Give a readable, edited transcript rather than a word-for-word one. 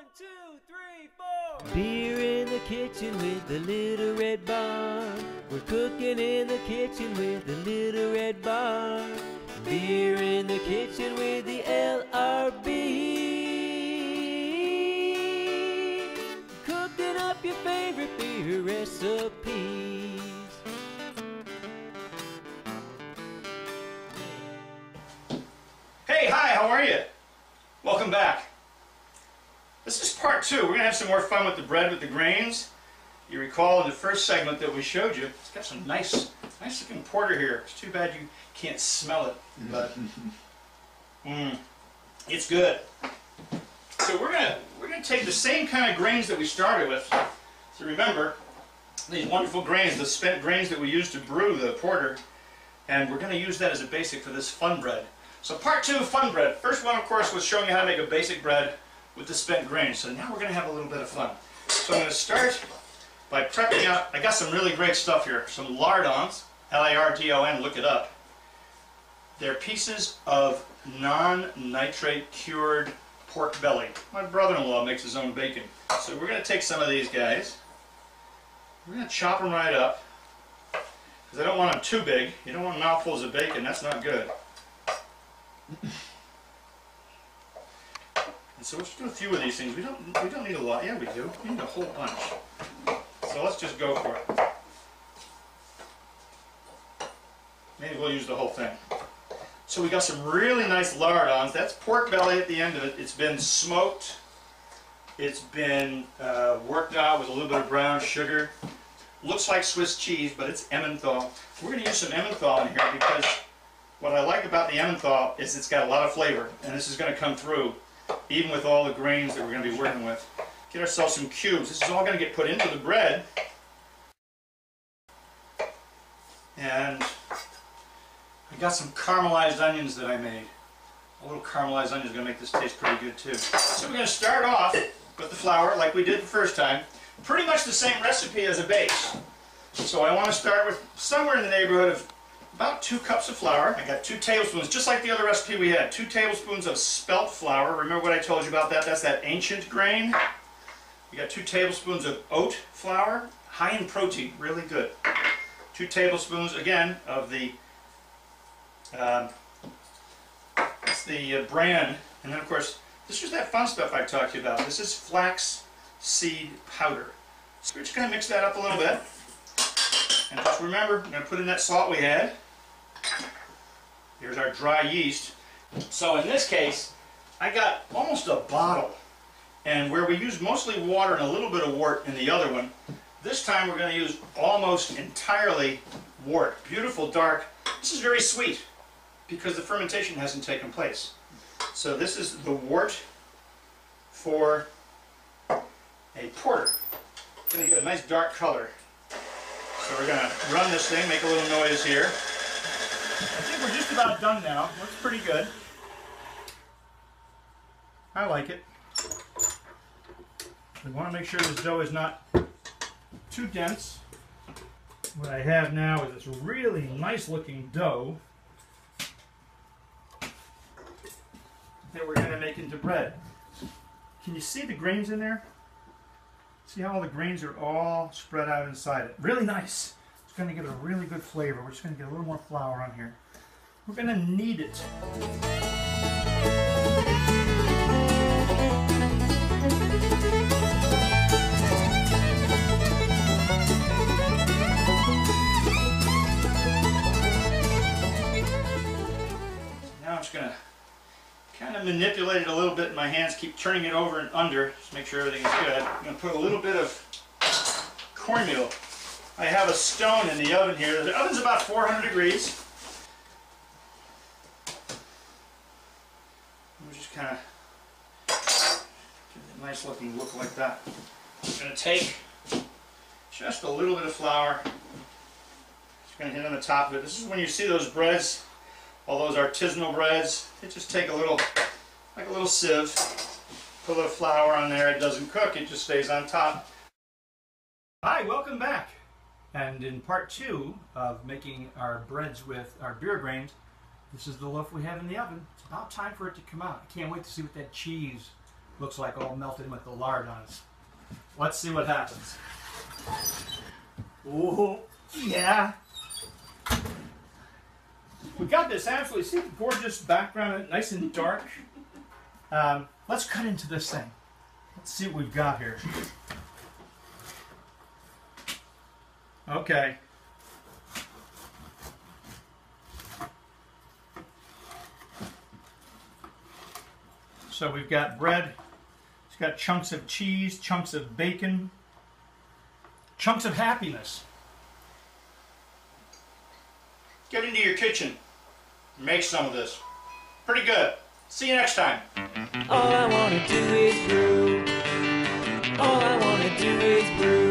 1, 2, 3, 4. Beer in the kitchen with the little red barn. We're cooking in the kitchen with the little red barn. Beer in the kitchen with the LRB. Cooking up your favorite beer recipes. Hey, hi, how are you? Welcome back. This is part 2. We're going to have some more fun with the bread with the grains. You recall in the first segment that we showed you, it's got some nice looking porter here. It's too bad you can't smell it, but it's good. So we're gonna take the same kind of grains that we started with. So remember, these wonderful grains, the spent grains that we used to brew the porter, and we're going to use that as a basic for this fun bread. So part 2 of fun bread. First one, of course, was showing you how to make a basic bread with the spent grains. So now we're going to have a little bit of fun. So I'm going to start by prepping out. I got some really great stuff here. Some lardons, L-A-R-D-O-N, look it up. They're pieces of non-nitrate cured pork belly. My brother-in-law makes his own bacon. So we're going to take some of these guys. We're going to chop them right up, because I don't want them too big. You don't want mouthfuls of bacon. That's not good. And so let's do a few of these things. We don't need a lot. Yeah, we do. We need a whole bunch. So let's just go for it. Maybe we'll use the whole thing. So we got some really nice lardons. That's pork belly at the end of it. It's been smoked. It's been worked out with a little bit of brown sugar. Looks like Swiss cheese, but it's Emmenthal. We're going to use some Emmenthal in here because what I like about the Emmenthal is it's got a lot of flavor, and this is going to come through even with all the grains that we're going to be working with. Get ourselves some cubes. This is all going to get put into the bread. And I got some caramelized onions that I made. A little caramelized onion is going to make this taste pretty good too. So we're going to start off with the flour like we did the first time. Pretty much the same recipe as a base. So I want to start with somewhere in the neighborhood of about 2 cups of flour. I got 2 tablespoons, just like the other recipe we had. 2 tablespoons of spelt flour. Remember what I told you about that? That's that ancient grain. We got 2 tablespoons of oat flour, high in protein, really good. 2 tablespoons again of the that's the bran, and then of course this is that fun stuff I talked to you about. This is flax seed powder. So we're just going to mix that up a little bit. And just remember, I'm going to put in that salt we had. Here's our dry yeast. So in this case, I got almost a bottle. And where we use mostly water and a little bit of wort in the other one, this time we're going to use almost entirely wort. Beautiful, dark. This is very sweet because the fermentation hasn't taken place. So this is the wort for a porter. It's going to get a nice dark color. So we're going to run this thing, make a little noise here. I think we're just about done now. Looks pretty good. I like it. We want to make sure this dough is not too dense. What I have now is this really nice looking dough that we're going to make into bread. Can you see the grains in there? See how all the grains are all spread out inside it? Really nice. It's going to get a really good flavor. We're just going to get a little more flour on here. We're going to knead it. Now I'm just going to kind of manipulate it a little bit in my hands, keep turning it over and under, just make sure everything is good. I'm going to put a little bit of cornmeal. I have a stone in the oven here. The oven's about 400 degrees. We'll just kind of give it a nice looking look like that. I'm going to take just a little bit of flour. Just going to hit on the top of it. This is when you see those breads, all those artisanal breads, they just take a little, like a little sieve, put a little flour on there. It doesn't cook, it just stays on top. Hi, welcome back. And in part 2 of making our breads with our beer grains, this is the loaf we have in the oven. It's about time for it to come out. I can't wait to see what that cheese Looks like all melted with the lard on it. Let's see what happens. Oh, yeah. We got this absolutely, see the gorgeous background, nice and dark. Let's cut into this thing. Let's see what we've got here. Okay. So we've got bread. It's got chunks of cheese, chunks of bacon, chunks of happiness. Get into your kitchen. Make some of this. Pretty good. See you next time. All I wanna do is brew. All I wanna do is brew.